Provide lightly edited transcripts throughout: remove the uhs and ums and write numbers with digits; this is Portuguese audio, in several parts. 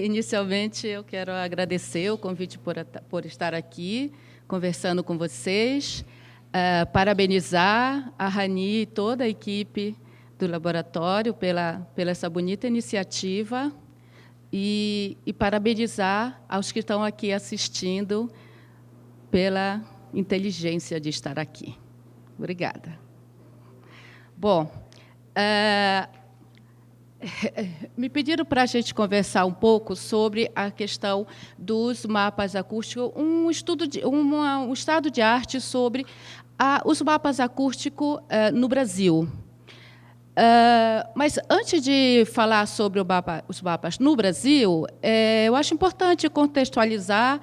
Inicialmente, eu quero agradecer o convite por estar aqui, conversando com vocês, parabenizar a Rani e toda a equipe do laboratório pela essa bonita iniciativa e parabenizar aos que estão aqui assistindo pela inteligência de estar aqui. Obrigada. Bom, me pediram para a gente conversar um pouco sobre a questão dos mapas acústicos, um estado de arte sobre os mapas acústicos no Brasil. Mas, antes de falar sobre os mapas no Brasil, eu acho importante contextualizar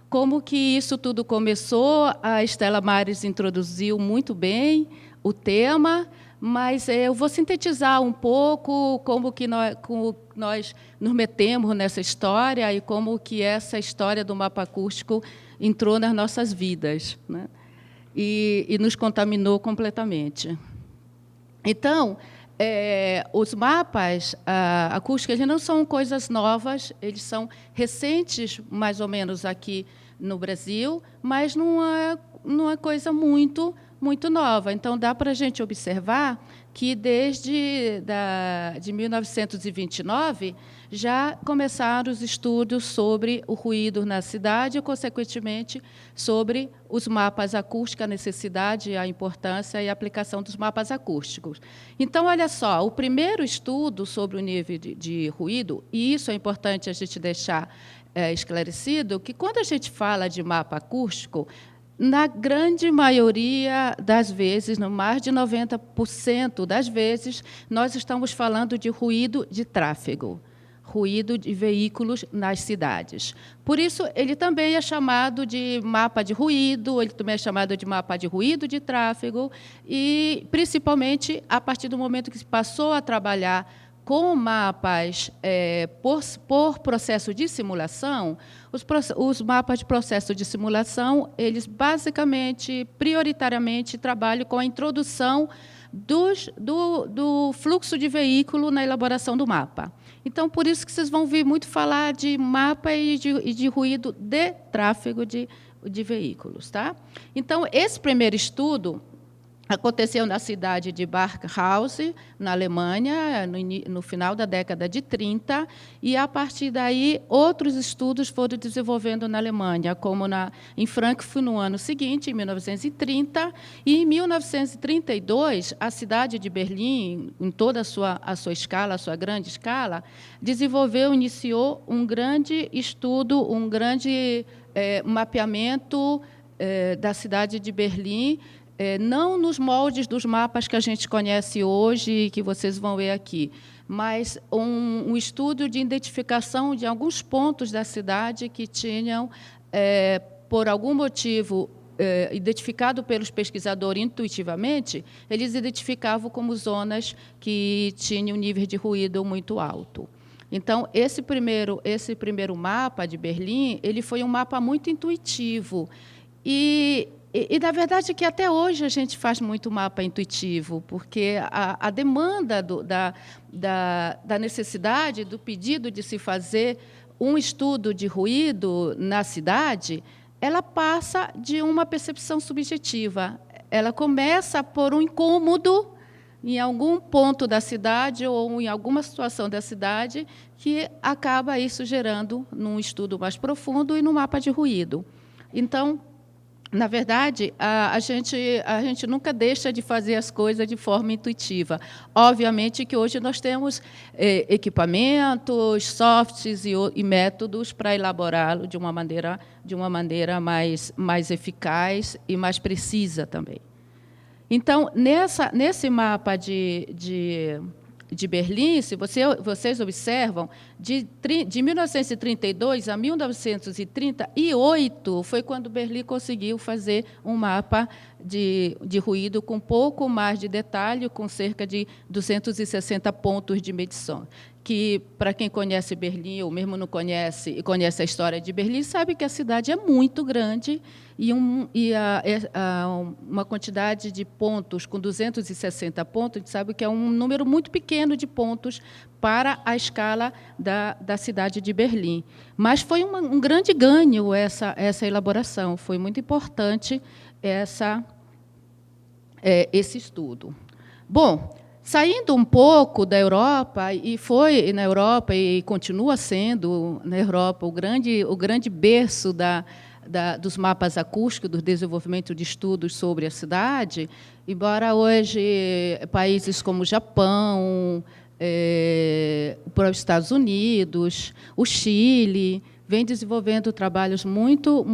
como que isso tudo começou. A Estela Mares introduziu muito bem o tema, mas eu vou sintetizar um pouco como nós nos metemos nessa história e como que essa história do mapa acústico entrou nas nossas vidas, né? E nos contaminou completamente. Então, os mapas acústicos eles não são coisas novas, eles são recentes, mais ou menos, aqui no Brasil, mas não é coisa muito nova. Então, dá para a gente observar que, desde de 1929, já começaram os estudos sobre o ruído na cidade e, consequentemente, sobre os mapas acústicos, a necessidade, a importância e a aplicação dos mapas acústicos. Então, olha só, o primeiro estudo sobre o nível de ruído, e isso é importante a gente deixar esclarecido, que, quando a gente fala de mapa acústico, na grande maioria das vezes, no mais de 90% das vezes, nós estamos falando de ruído de tráfego, ruído de veículos nas cidades. Por isso, ele também é chamado de mapa de ruído, ele também é chamado de mapa de ruído de tráfego, e, principalmente, a partir do momento que se passou a trabalhar com mapas por processo de simulação, os mapas de processo de simulação, eles basicamente, prioritariamente, trabalham com a introdução do fluxo de veículo na elaboração do mapa. Então, por isso que vocês vão ouvir muito falar de mapa e de ruído de tráfego de veículos. Tá? Então, esse primeiro estudo aconteceu na cidade de Barkhaus, na Alemanha, no final da década de 30, e, a partir daí, outros estudos foram desenvolvendo na Alemanha, como em Frankfurt, no ano seguinte, em 1930, e, em 1932, a cidade de Berlim, em toda a sua escala, a sua grande escala, iniciou um grande estudo, um grande mapeamento da cidade de Berlim, não nos moldes dos mapas que a gente conhece hoje e que vocês vão ver aqui, mas um estudo de identificação de alguns pontos da cidade que tinham, por algum motivo, identificado pelos pesquisadores intuitivamente, eles identificavam como zonas que tinham um nível de ruído muito alto. Então, esse primeiro mapa de Berlim, ele foi um mapa muito intuitivo. E, na verdade, que até hoje a gente faz muito mapa intuitivo, porque a demanda da necessidade, do pedido de se fazer um estudo de ruído na cidade, ela passa de uma percepção subjetiva. Ela começa por um incômodo em algum ponto da cidade ou em alguma situação da cidade que acaba isso gerando num estudo mais profundo e no mapa de ruído. Então, na verdade, a gente nunca deixa de fazer as coisas de forma intuitiva. Obviamente que hoje nós temos equipamentos, softwares e métodos para elaborá-lo de uma maneira mais eficaz e mais precisa também. Então, nesse mapa de Berlim, se vocês observam, de 1932 a 1938 foi quando Berlim conseguiu fazer um mapa de ruído com pouco mais de detalhe, com cerca de 260 pontos de medição, que, para quem conhece Berlim, ou mesmo não conhece, e conhece a história de Berlim, sabe que a cidade é muito grande e uma quantidade de pontos, com 260 pontos, a gente sabe que é um número muito pequeno de pontos para a escala da cidade de Berlim. Mas foi um grande ganho essa elaboração, foi muito importante esse estudo. Bom, saindo um pouco da Europa, e foi na Europa e continua sendo na Europa o grande berço dos mapas acústicos, do desenvolvimento de estudos sobre a cidade, embora hoje países como o Japão, os Estados Unidos, o Chile, vem desenvolvendo trabalhos muito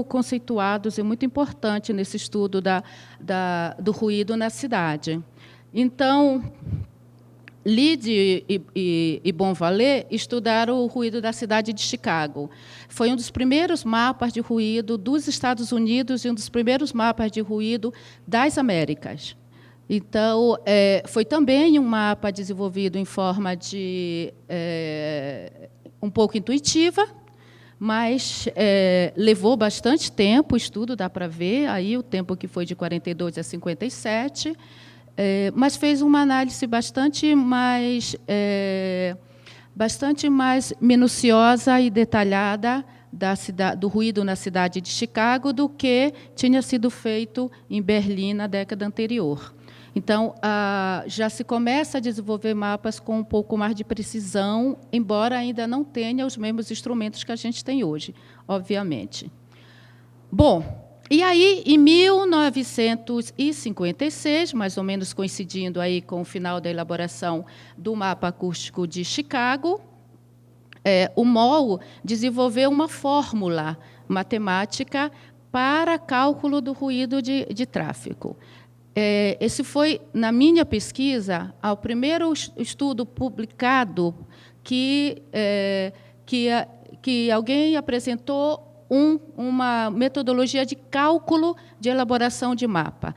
conceituados e muito importantes nesse estudo do ruído na cidade. Então, Lide e Bonvalet estudaram o ruído da cidade de Chicago. Foi um dos primeiros mapas de ruído dos Estados Unidos e um dos primeiros mapas de ruído das Américas. Então, foi também um mapa desenvolvido em forma um pouco intuitiva, mas levou bastante tempo o estudo, dá para ver, aí o tempo que foi de 42 a 57, mas fez uma análise bastante mais minuciosa e detalhada do ruído na cidade de Chicago do que tinha sido feito em Berlim na década anterior. Então, já se começa a desenvolver mapas com um pouco mais de precisão, embora ainda não tenha os mesmos instrumentos que a gente tem hoje, obviamente. Bom, e aí, em 1956, mais ou menos coincidindo aí com o final da elaboração do mapa acústico de Chicago, o MOL desenvolveu uma fórmula matemática para cálculo do ruído de tráfego. Esse foi, na minha pesquisa, o primeiro estudo publicado que alguém apresentou uma metodologia de cálculo de elaboração de mapa.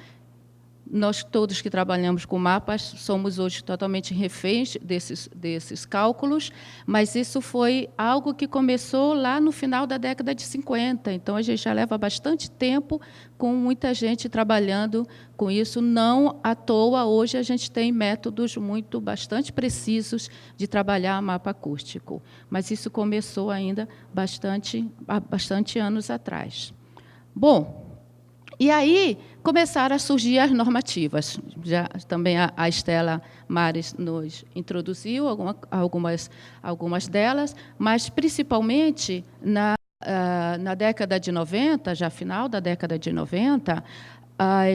Nós todos que trabalhamos com mapas somos hoje totalmente reféns desses cálculos, mas isso foi algo que começou lá no final da década de 50, então a gente já leva bastante tempo com muita gente trabalhando com isso, não à toa hoje a gente tem métodos bastante precisos de trabalhar mapa acústico, mas isso começou ainda há bastante anos atrás. Bom, e aí começaram a surgir as normativas. Já também a Estela Mares nos introduziu algumas delas, mas principalmente na década de 90, já final da década de 90, a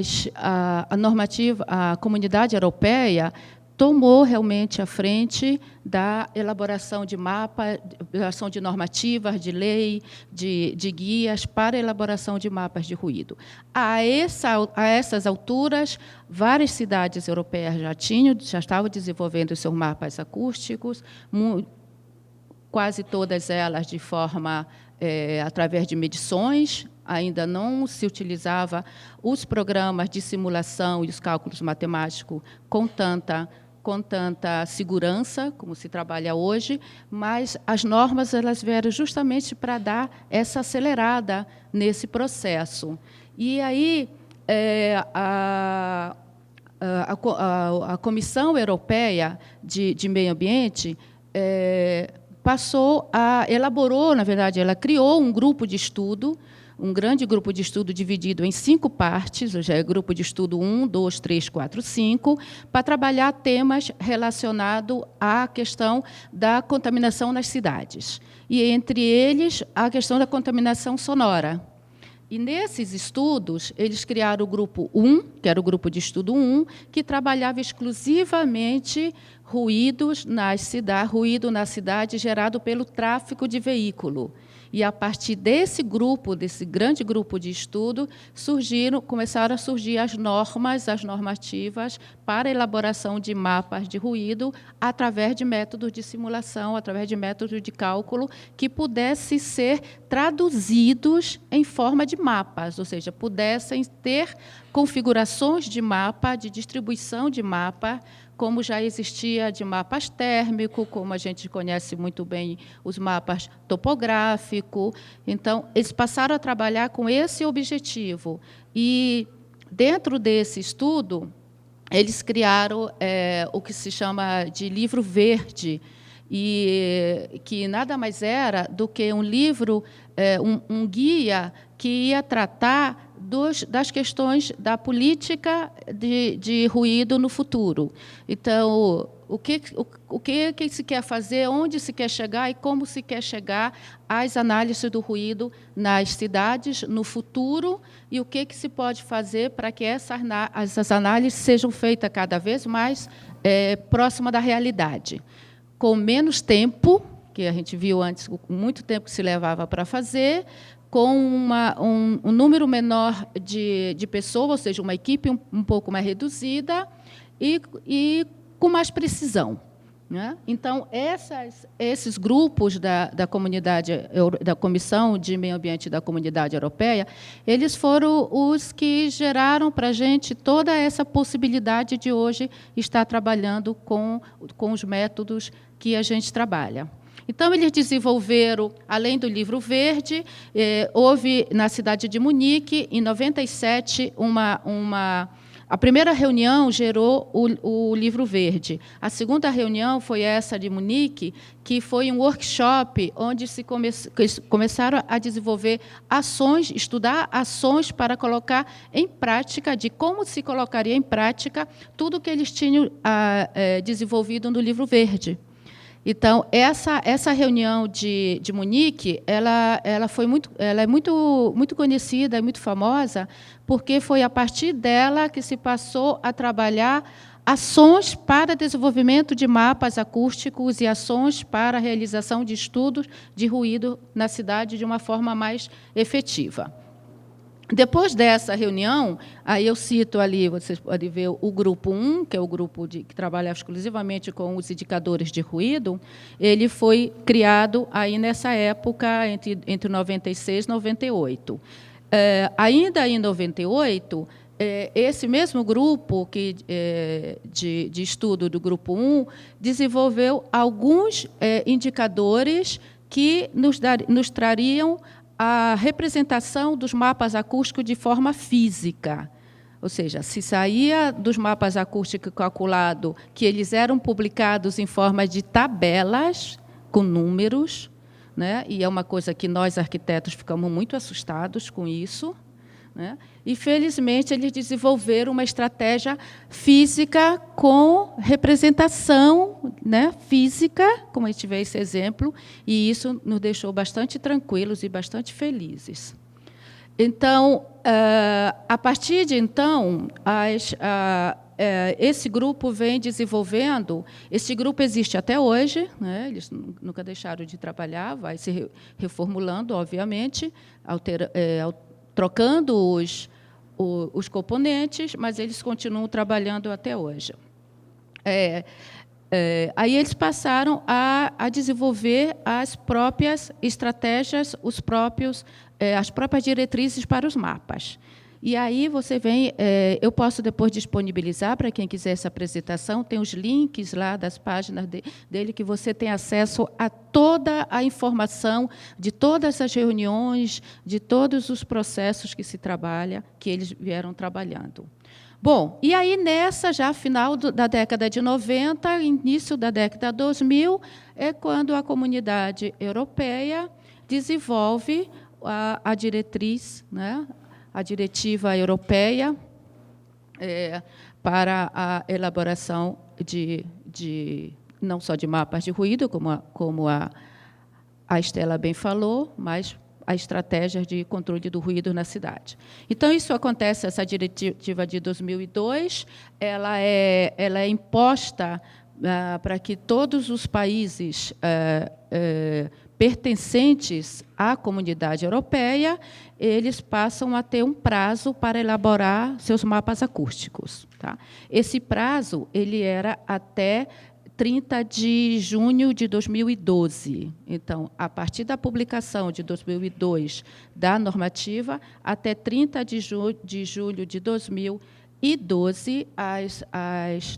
Comunidade Europeia tomou realmente a frente da elaboração de mapas, elaboração de normativas, de lei, de guias para a elaboração de mapas de ruído. A essas alturas, várias cidades europeias já estavam desenvolvendo seus mapas acústicos, quase todas elas de forma através de medições. Ainda não se utilizava os programas de simulação e os cálculos matemáticos com tanta segurança, como se trabalha hoje, mas as normas elas vieram justamente para dar essa acelerada nesse processo. E aí, a Comissão Europeia de Meio Ambiente elaborou, na verdade, ela criou um grupo de estudo, um grande grupo de estudo dividido em 5 partes, já é grupo de estudo 1, 2, 3, 4, 5, para trabalhar temas relacionados à questão da contaminação nas cidades. E, entre eles, a questão da contaminação sonora. E, nesses estudos, eles criaram o grupo 1, que era o grupo de estudo 1, que trabalhava exclusivamente ruído na cidade gerado pelo tráfego de veículo. E, a partir desse grande grupo de estudo, começaram a surgir as normativas para a elaboração de mapas de ruído através de métodos de simulação, através de métodos de cálculo que pudessem ser traduzidos em forma de mapas, ou seja, pudessem ter configurações de mapa, de distribuição de mapa, como já existia de mapas térmicos, como a gente conhece muito bem os mapas topográficos. Então, eles passaram a trabalhar com esse objetivo. E, dentro desse estudo, eles criaram o que se chama de livro verde, e que nada mais era do que um livro, um guia que ia tratar das questões da política de ruído no futuro. Então, o que se quer fazer, onde se quer chegar e como se quer chegar às análises do ruído nas cidades no futuro, e o que se pode fazer para que essas análises sejam feitas cada vez mais próxima da realidade, com menos tempo, que a gente viu antes, muito tempo que se levava para fazer, com um número menor de pessoas, ou seja, uma equipe um pouco mais reduzida e com mais precisão, né? Então, esses grupos da comunidade, da Comissão de Meio Ambiente da Comunidade Europeia, eles foram os que geraram para a gente toda essa possibilidade de hoje estar trabalhando com os métodos que a gente trabalha. Então, eles desenvolveram, além do livro verde, houve, na cidade de Munique, em 97, a primeira reunião gerou o livro verde. A segunda reunião foi essa de Munique, que foi um workshop onde começaram a desenvolver ações, estudar ações para colocar em prática, de como se colocaria em prática tudo que eles tinham desenvolvido no livro verde. Então, essa reunião de Munique, ela é muito conhecida e muito famosa, porque foi a partir dela que se passou a trabalhar ações para desenvolvimento de mapas acústicos e ações para a realização de estudos de ruído na cidade de uma forma mais efetiva. Depois dessa reunião, aí eu cito ali, vocês podem ver o grupo 1, que é o grupo que trabalha exclusivamente com os indicadores de ruído, ele foi criado aí nessa época, entre 96 e 98. Ainda em 98, esse mesmo grupo de estudo do grupo 1 desenvolveu alguns indicadores que nos trariam a representação dos mapas acústicos de forma física. Ou seja, se saía dos mapas acústicos calculados, que eles eram publicados em forma de tabelas, com números, né? E é uma coisa que nós, arquitetos, ficamos muito assustados com isso, né? E, felizmente, eles desenvolveram uma estratégia física com representação, né, física, como a gente vê esse exemplo, e isso nos deixou bastante tranquilos e bastante felizes. Então, a partir de então, esse grupo vem desenvolvendo, esse grupo existe até hoje, né, eles nunca deixaram de trabalhar, vai se reformulando, obviamente, trocando os componentes, mas eles continuam trabalhando até hoje. Aí eles passaram a desenvolver as próprias estratégias, as próprias diretrizes para os mapas. E aí você vem, eu posso depois disponibilizar para quem quiser essa apresentação, tem os links lá das páginas dele, que você tem acesso a toda a informação de todas as reuniões, de todos os processos que se trabalha, que eles vieram trabalhando. Bom, e aí nessa, já final da década de 90, início da década de 2000, é quando a comunidade europeia desenvolve a diretriz, né, a diretiva europeia para a elaboração não só de mapas de ruído, como a Estela bem falou, mas a estratégia de controle do ruído na cidade. Então, isso acontece, essa diretiva de 2002, ela é imposta para que todos os países pertencentes à comunidade europeia, eles passam a ter um prazo para elaborar seus mapas acústicos. Tá? Esse prazo ele era até 30 de junho de 2012. Então, a partir da publicação de 2002 da normativa, até 30 de julho de 2000, e 12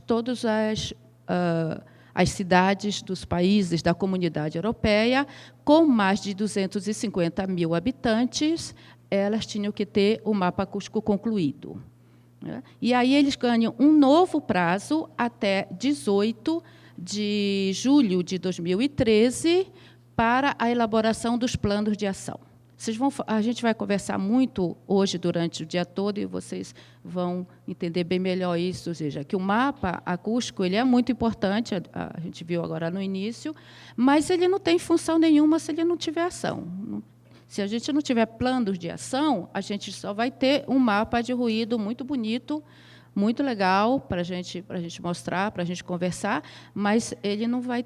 todas as cidades dos países da Comunidade Europeia, com mais de 250 mil habitantes, elas tinham que ter o mapa acústico concluído. E aí eles ganham um novo prazo até 18 de julho de 2013 para a elaboração dos planos de ação. A gente vai conversar muito hoje durante o dia todo e vocês vão entender bem melhor isso, ou seja, que o mapa acústico ele é muito importante, a gente viu agora no início, mas ele não tem função nenhuma se ele não tiver ação. Se a gente não tiver planos de ação, a gente só vai ter um mapa de ruído muito bonito, muito legal para a gente mostrar, para a gente conversar, mas ele não vai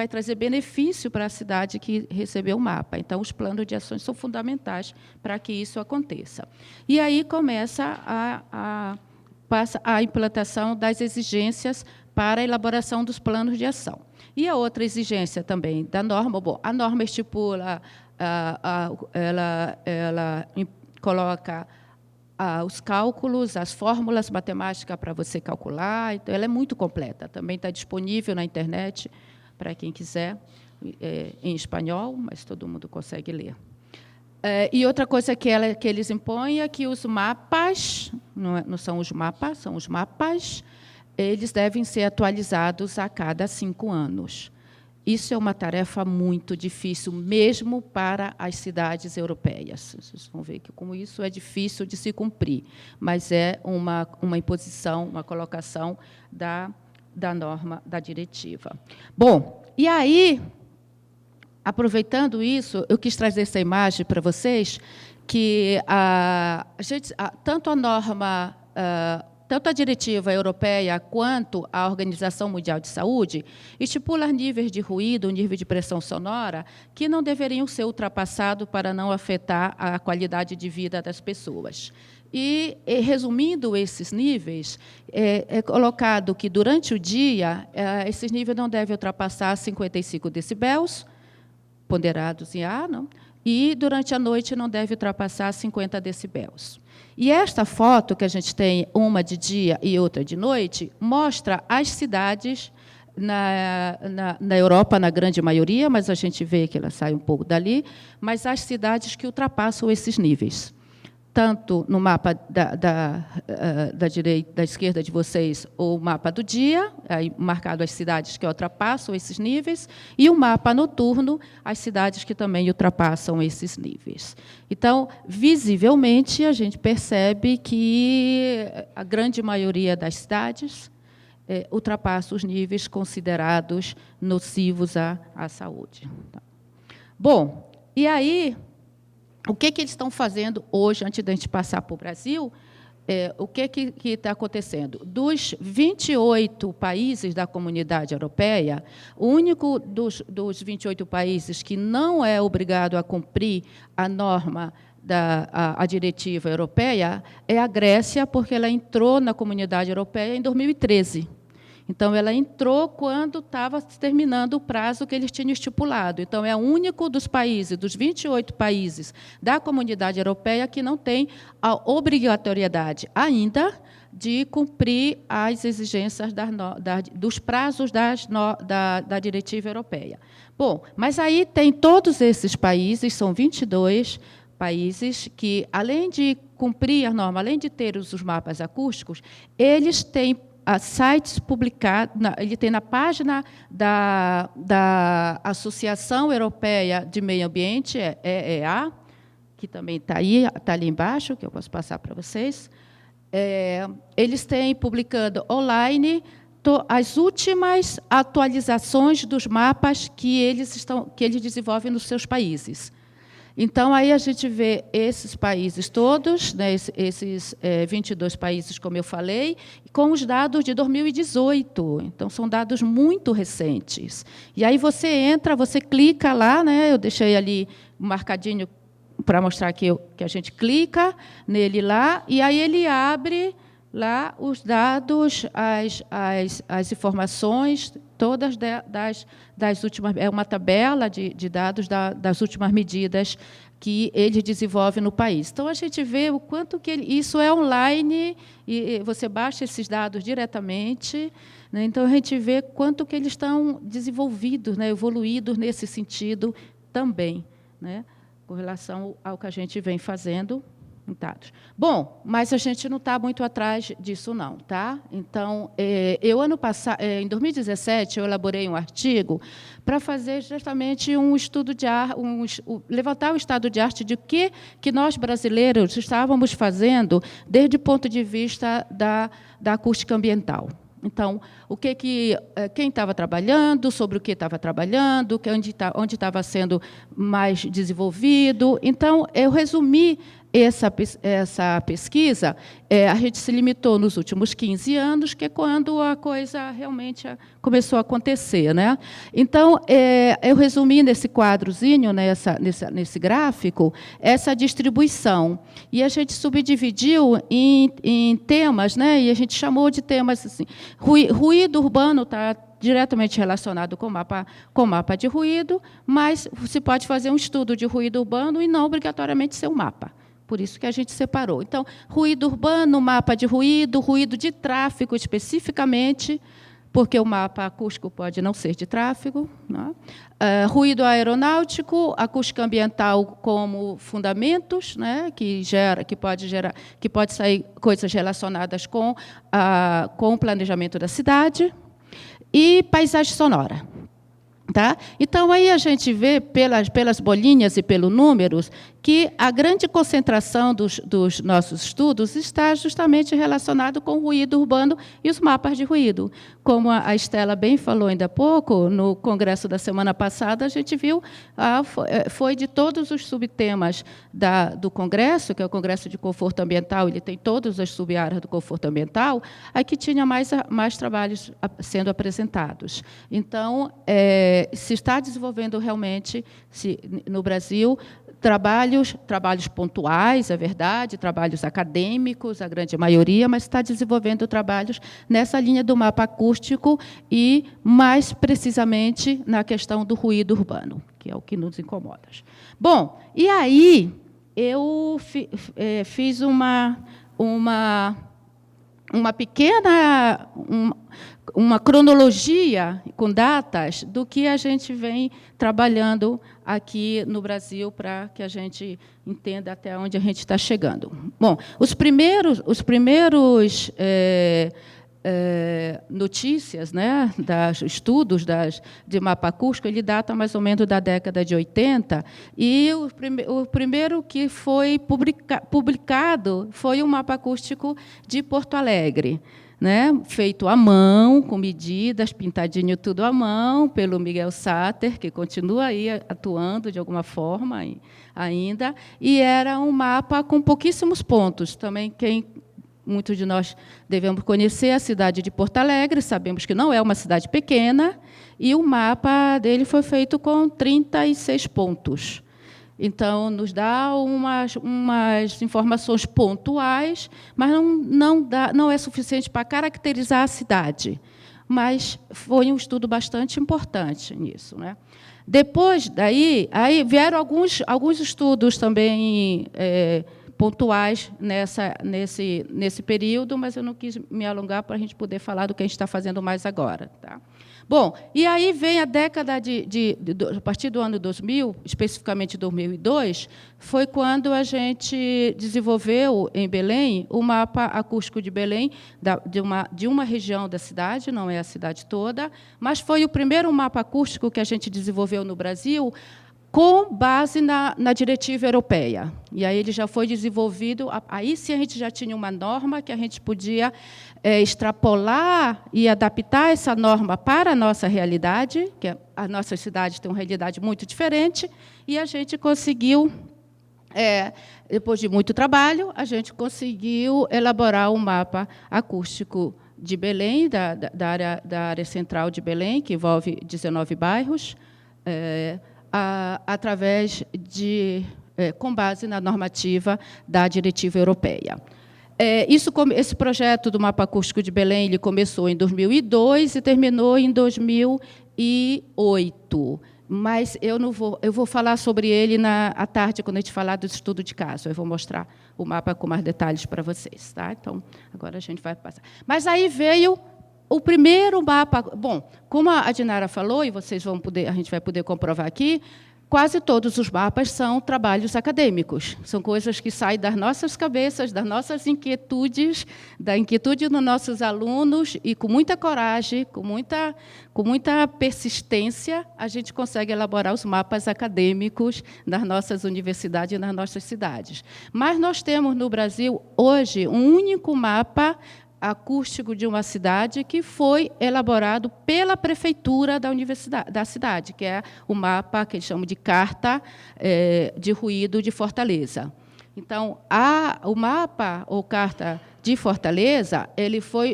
trazer benefício para a cidade que recebeu o mapa. Então, os planos de ações são fundamentais para que isso aconteça. E aí começa a implantação das exigências para a elaboração dos planos de ação. E a outra exigência também da norma, bom, a norma estipula, ela coloca os cálculos, as fórmulas matemáticas para você calcular, então ela é muito completa. Também está disponível na internet para quem quiser, em espanhol, mas todo mundo consegue ler. E outra coisa que eles impõem é que os mapas, não são os mapas, são os mapas, eles devem ser atualizados a cada 5 anos. Isso é uma tarefa muito difícil, mesmo para as cidades europeias. Vocês vão ver que, como isso é difícil de se cumprir, mas é uma imposição, uma colocação da norma, da diretiva. Bom, e aí, aproveitando isso, eu quis trazer essa imagem para vocês, que tanto a norma... tanto a diretiva europeia quanto a Organização Mundial de Saúde estipula níveis de ruído, nível de pressão sonora, que não deveriam ser ultrapassados para não afetar a qualidade de vida das pessoas. E resumindo esses níveis, é colocado que, durante o dia, esses níveis não devem ultrapassar 55 decibéis, ponderados em A, não? E, durante a noite, não deve ultrapassar 50 decibéis. E esta foto, que a gente tem uma de dia e outra de noite, mostra as cidades na Europa, na grande maioria, mas a gente vê que ela sai um pouco dali, mas as cidades que ultrapassam esses níveis. Tanto no mapa da esquerda de vocês, o mapa do dia, aí marcado as cidades que ultrapassam esses níveis, e o mapa noturno, as cidades que também ultrapassam esses níveis. Então, visivelmente, a gente percebe que a grande maioria das cidades ultrapassa os níveis considerados nocivos à saúde. Bom, e aí... O que eles estão fazendo hoje, antes de a gente passar para o Brasil? O que está acontecendo? Dos 28 países da Comunidade Europeia, o único dos 28 países que não é obrigado a cumprir a norma a diretiva europeia é a Grécia, porque ela entrou na Comunidade Europeia em 2013. Então, ela entrou quando estava terminando o prazo que eles tinham estipulado. Então, é o único dos países, dos 28 países da Comunidade Europeia, que não tem a obrigatoriedade ainda de cumprir as exigências dos prazos da diretiva europeia. Bom, mas aí tem todos esses países, são 22 países que, além de cumprir a norma, além de ter os mapas acústicos, eles têm sites publicados, ele tem na página da Associação Europeia de Meio Ambiente, EEA, que também está ali embaixo, que eu posso passar para vocês. Eles têm publicando online as últimas atualizações dos mapas que eles desenvolvem nos seus países. Então, aí a gente vê esses países todos, né, esses 22 países, como eu falei, com os dados de 2018. Então, são dados muito recentes. E aí você entra, você clica lá, né, eu deixei ali marcadinho para mostrar que a gente clica nele lá, e aí ele abre lá os dados, as informações, todas das últimas... É uma tabela de dados das últimas medidas que ele desenvolve no país. Então, a gente vê o quanto que isso é online, e você baixa esses dados diretamente, né? Então, a gente vê quanto que eles estão desenvolvidos, né, evoluídos nesse sentido também, né, com relação ao que a gente vem fazendo. Bom, mas a gente não está muito atrás disso, não, tá? Então, ano passado, em 2017, eu elaborei um artigo para fazer justamente um estudo de arte, levantar o estado de arte de que nós brasileiros estávamos fazendo desde o ponto de vista da acústica ambiental. Então, quem estava trabalhando, sobre o que estava trabalhando, onde estava sendo mais desenvolvido. Então, eu resumi essa pesquisa, a gente se limitou nos últimos 15 anos, que é quando a coisa realmente começou a acontecer, né? Então, eu resumi nesse quadrozinho, nesse gráfico, essa distribuição. E a gente subdividiu em temas, né? E a gente chamou de temas assim. Ruído urbano está diretamente relacionado com o mapa de ruído, mas se pode fazer um estudo de ruído urbano e não obrigatoriamente ser um mapa. Por isso que a gente separou. Então, ruído urbano, mapa de ruído, ruído de tráfego especificamente, porque o mapa acústico pode não ser de tráfego, né? Ruído aeronáutico, acústica ambiental como fundamentos, né? que pode sair coisas relacionadas com o planejamento da cidade, e paisagem sonora. Tá? Então, aí a gente vê, pelas bolinhas e pelos números, que a grande concentração dos nossos estudos está justamente relacionado com o ruído urbano e os mapas de ruído. Como a Estela bem falou ainda há pouco, no congresso da semana passada, a gente viu, foi de todos os subtemas do congresso, que é o Congresso de Conforto Ambiental, ele tem todas as sub-áreas do conforto ambiental, aí que tinha mais trabalhos sendo apresentados. Então, se está desenvolvendo realmente, no Brasil, trabalhos pontuais, é verdade, trabalhos acadêmicos, a grande maioria, mas está desenvolvendo trabalhos nessa linha do mapa acústico e, mais precisamente, na questão do ruído urbano, que é o que nos incomoda. Bom, e aí eu fiz uma pequena uma cronologia com datas do que a gente vem trabalhando aqui no Brasil para que a gente entenda até onde a gente está chegando. Bom, os primeiros notícias, né, estudos de mapa acústico, ele data mais ou menos da década de 80, e o primeiro que foi publicado foi um mapa acústico de Porto Alegre, né, feito à mão, com medidas, pintadinho tudo à mão, pelo Miguel Sater, que continua aí atuando de alguma forma ainda, e era um mapa com pouquíssimos pontos. Também muitos de nós devemos conhecer a cidade de Porto Alegre, sabemos que não é uma cidade pequena, e o mapa dele foi feito com 36 pontos. Então, nos dá umas informações pontuais, mas não é suficiente para caracterizar a cidade. Mas foi um estudo bastante importante nisso, né? Depois daí, vieram alguns estudos também pontuais nesse período, mas eu não quis me alongar para a gente poder falar do que a gente está fazendo mais agora. Tá? Bom, e aí vem a década a partir do ano 2000, especificamente 2002, foi quando a gente desenvolveu, em Belém, o mapa acústico de Belém, de uma região da cidade, não é a cidade toda, mas foi o primeiro mapa acústico que a gente desenvolveu no Brasil, com base na diretiva europeia. E aí ele já foi desenvolvido, aí sim a gente já tinha uma norma que a gente podia extrapolar e adaptar essa norma para a nossa realidade, que a nossa cidade tem uma realidade muito diferente, e a gente conseguiu, depois de muito trabalho, a gente conseguiu elaborar um mapa acústico de Belém, da área central de Belém, que envolve 19 bairros, através com base na normativa da diretiva europeia. Esse projeto do mapa acústico de Belém ele começou em 2002 e terminou em 2008. mas eu vou falar sobre ele à tarde, quando a gente falar do estudo de caso. Eu vou mostrar o mapa com mais detalhes para vocês. Tá? Então, agora a gente vai passar. Mas aí veio o primeiro mapa. Bom, como a Dinara falou, e a gente vai poder comprovar aqui, quase todos os mapas são trabalhos acadêmicos. São coisas que saem das nossas cabeças, das nossas inquietudes, da inquietude dos nossos alunos, e com muita coragem, com muita persistência, a gente consegue elaborar os mapas acadêmicos das nossas universidades e nas nossas cidades. Mas nós temos no Brasil, hoje, um único mapa acústico de uma cidade que foi elaborado pela prefeitura da cidade, que é o mapa que eles chamam de Carta de Ruído de Fortaleza. Então, o mapa ou Carta de Fortaleza,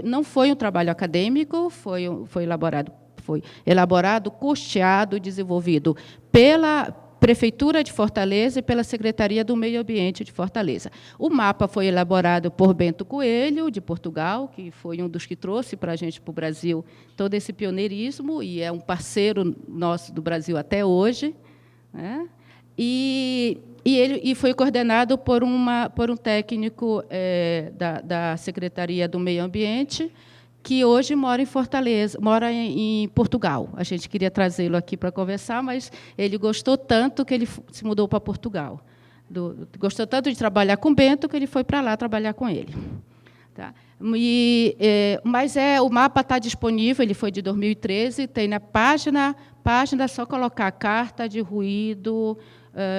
não foi um trabalho acadêmico, foi elaborado, custeado, desenvolvido pela Prefeitura de Fortaleza e pela Secretaria do Meio Ambiente de Fortaleza. O mapa foi elaborado por Bento Coelho, de Portugal, que foi um dos que trouxe para a gente, para o Brasil, todo esse pioneirismo, e é um parceiro nosso do Brasil até hoje, né? E foi coordenado por um técnico da Secretaria do Meio Ambiente, que hoje mora em Fortaleza, mora em Portugal. A gente queria trazê-lo aqui para conversar, mas ele gostou tanto que ele se mudou para Portugal. Gostou tanto de trabalhar com Bento que ele foi para lá trabalhar com ele. Tá? Mas o mapa está disponível, ele foi de 2013, tem na página é só colocar Carta de Ruído.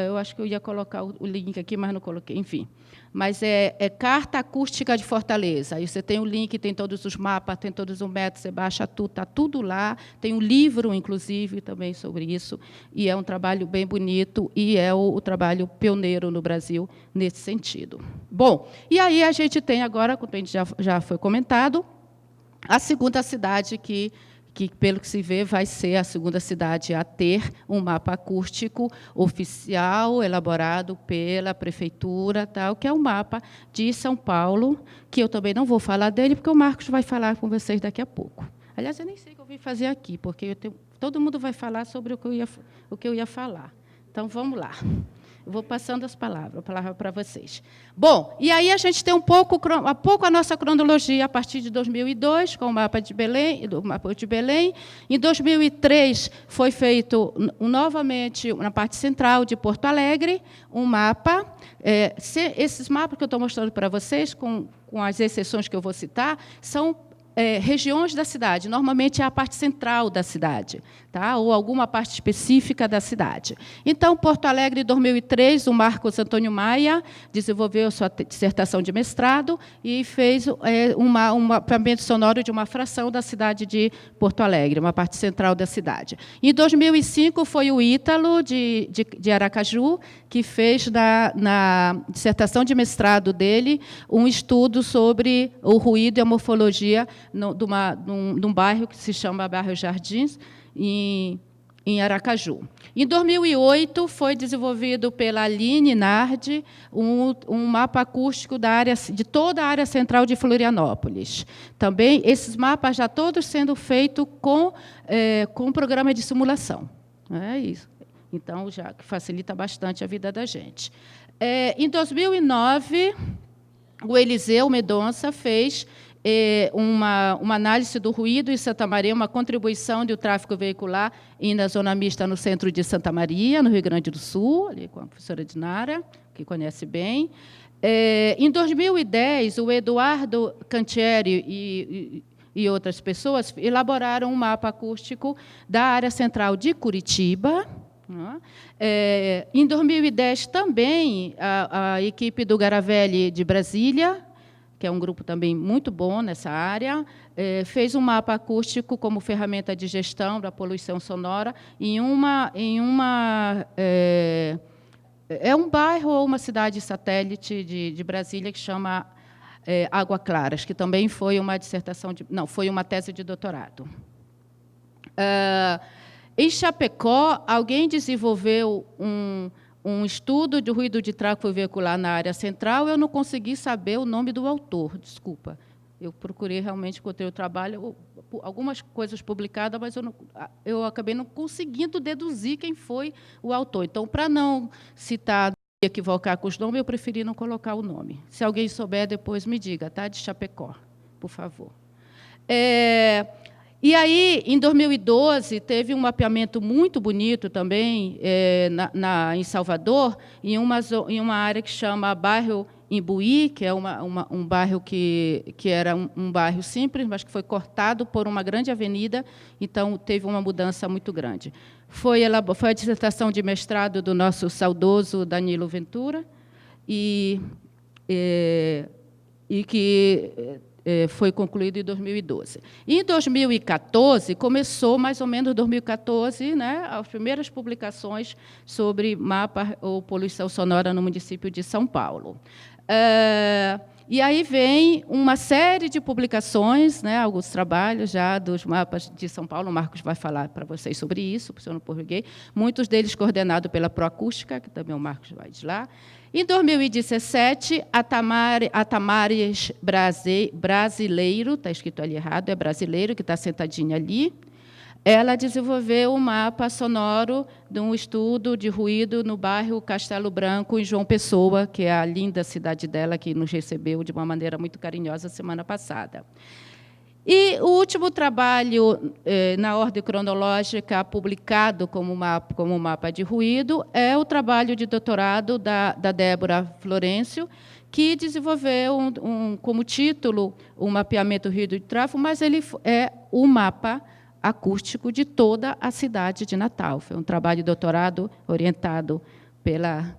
Eu acho que eu ia colocar o link aqui, mas não coloquei, enfim. Mas é Carta Acústica de Fortaleza. Aí você tem o link, tem todos os mapas, tem todos os métodos, você baixa tudo, está tudo lá. Tem um livro, inclusive, também sobre isso. E é um trabalho bem bonito, e é o trabalho pioneiro no Brasil nesse sentido. Bom, e aí a gente tem agora, como a gente já foi comentado, a segunda cidade que, pelo que se vê, vai ser a segunda cidade a ter um mapa acústico oficial, elaborado pela prefeitura, tal, que é o mapa de São Paulo, que eu também não vou falar dele, porque o Marcos vai falar com vocês daqui a pouco. Aliás, eu nem sei o que eu vim fazer aqui, porque todo mundo vai falar sobre o que eu ia falar. Então, vamos lá. Eu vou passando a palavra para vocês. Bom, e aí a gente tem um pouco a nossa cronologia a partir de 2002, com o mapa de Belém, do mapa de Belém. Em 2003 foi feito novamente na parte central de Porto Alegre um mapa. Esses mapas que eu estou mostrando para vocês, com as exceções que eu vou citar, são regiões da cidade, normalmente é a parte central da cidade, tá? Ou alguma parte específica da cidade. Então, Porto Alegre, em 2003, o Marcos Antônio Maia desenvolveu sua dissertação de mestrado e fez um mapeamento sonoro de uma fração da cidade de Porto Alegre, uma parte central da cidade. Em 2005, foi o Ítalo, de Aracaju, que fez, na dissertação de mestrado dele, um estudo sobre o ruído e a morfologia num bairro que se chama Bairro Jardins, em Aracaju. Em 2008, foi desenvolvido pela Aline Nardi um mapa acústico de toda a área central de Florianópolis. Também, esses mapas já todos sendo feitos com programa de simulação. É isso. Então, já facilita bastante a vida da gente. Em 2009, o Eliseu Mendonça fez uma análise do ruído em Santa Maria, uma contribuição do tráfego veicular na zona mista no centro de Santa Maria, no Rio Grande do Sul, ali com a professora Dinara, que conhece bem. Em 2010, o Eduardo Cantieri e outras pessoas elaboraram um mapa acústico da área central de Curitiba. Em 2010, também, a equipe do Garavelli de Brasília, que é um grupo também muito bom nessa área, fez um mapa acústico como ferramenta de gestão da poluição sonora em um bairro ou uma cidade satélite de Brasília que chama Água Claras, que também foi uma foi uma tese de doutorado. Em Chapecó, alguém desenvolveu um estudo de ruído de tráfego veicular na área central. Eu não consegui saber o nome do autor, desculpa. Eu procurei realmente, encontrei o trabalho, algumas coisas publicadas, mas eu acabei não conseguindo deduzir quem foi o autor. Então, para não citar e equivocar com os nomes, eu preferi não colocar o nome. Se alguém souber, depois me diga, tá? De Chapecó, por favor. E aí, em 2012, teve um mapeamento muito bonito também em Salvador, em uma área que chama Bairro Imbuí, que é um bairro que era um bairro simples, mas que foi cortado por uma grande avenida, então teve uma mudança muito grande. Foi a dissertação de mestrado do nosso saudoso Danilo Ventura, e que foi concluído em 2012. Em 2014, começou, mais ou menos, 2014, né, as primeiras publicações sobre mapa ou poluição sonora no município de São Paulo. E aí vem uma série de publicações, né, alguns trabalhos já dos mapas de São Paulo, o Marcos vai falar para vocês sobre isso, porque eu não português, muitos deles coordenados pela Proacústica, que também o Marcos vai de lá. Em 2017, a Tamares Brasileiro, está escrito ali errado, é brasileiro, que está sentadinha ali, ela desenvolveu um mapa sonoro de um estudo de ruído no bairro Castelo Branco, em João Pessoa, que é a linda cidade dela, que nos recebeu de uma maneira muito carinhosa semana passada. E o último trabalho, na ordem cronológica, publicado como mapa de ruído, é o trabalho de doutorado da Débora Florencio, que desenvolveu como título o mapeamento do ruído de tráfego, mas ele é o mapa acústico de toda a cidade de Natal. Foi um trabalho de doutorado orientado pela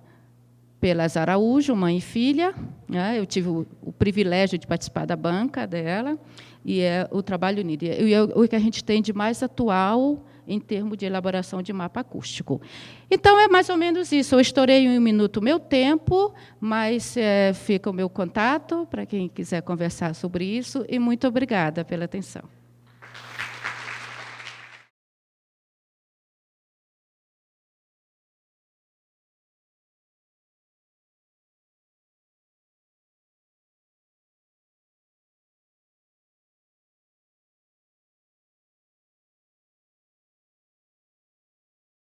Araújo, mãe e filha, né? Eu tive o privilégio de participar da banca dela, e é o trabalho unido. E é o que a gente tem de mais atual em termos de elaboração de mapa acústico. Então, é mais ou menos isso. Eu estourei em 1 minuto o meu tempo, mas fica o meu contato para quem quiser conversar sobre isso, e muito obrigada pela atenção.